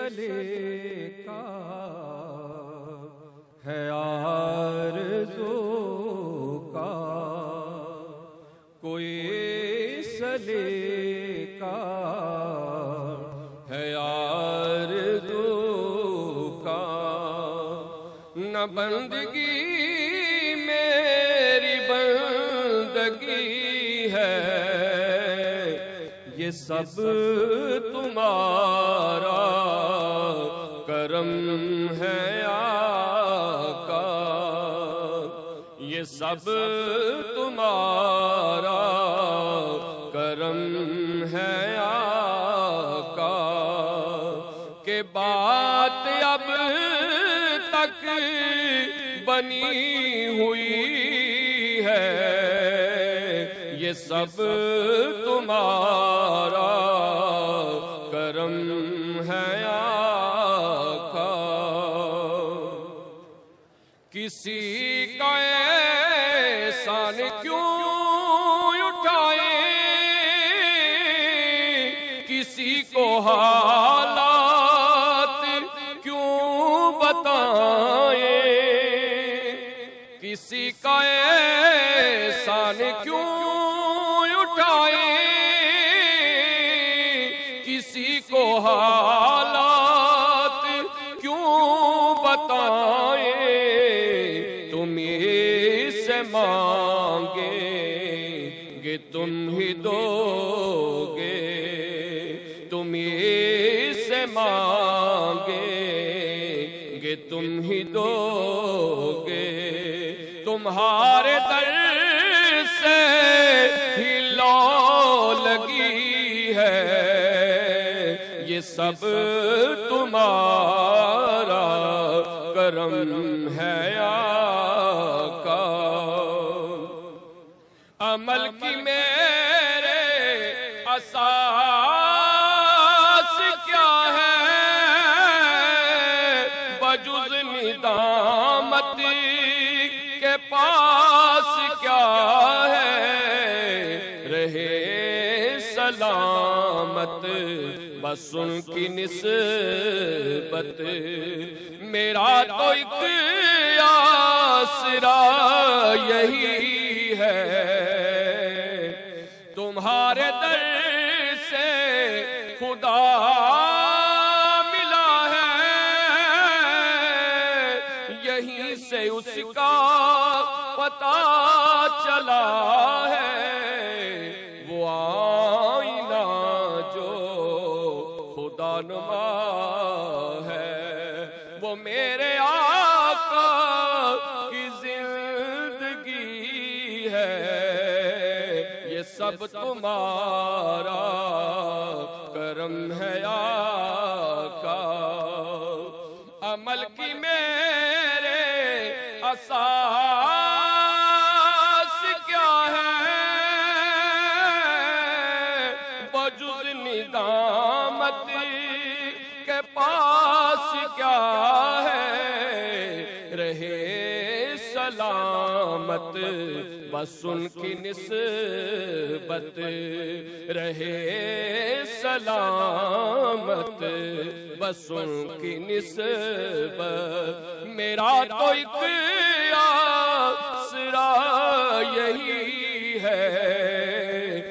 سلے کا ہے آرزو کا، کوئی سلے کا ہے آرزو کا، نہ بندگی میری بندگی ہے، یہ سب تمہارا کرم ہے آقا، یہ سب تمہارا کرم ہے آقا، کہ بات اب تک بنی ہوئی ہے، یہ سب تمہارا کرم ہے آقا، کسی کا احسان کیوں اٹھائے، کسی کو حالات کیوں بتائیں، کسی کا احسان کیوں اٹھائے، کسی کو حالات کیوں بتائیں، تمہیں سے مانگیں گے تم ہی دو گے، تمہیں سے مانگیں گے تم ہی دو گے، تمہارے در سے ہی لو لگی ہے، یہ سب تمہارا کرم ہے آقا، عمل کی میرے اساس کیا ہے، بجز ندامت کے پاس کیا ہے، رہے سلامت بس ان کی نسبت، میرا تو ایک آسرا یہی ہے، تمہارے در سے خدا ملا ہے، یہیں سے اس کا پتہ چلا ہے، وہ آئینہ جو خدا نما ہے، وہ میرے آقا کی زندگی ہے، یہ سب تمہارا کرم ہے آقا، عمل کی میرے اساس کیا ہے، بجز ندامت کے پاس کیا ہے، رہے سلامت بس ان کی نسبت، رہے سلامت بس ان کی نسبت، میرا تو ایک آسرا یہی ہے،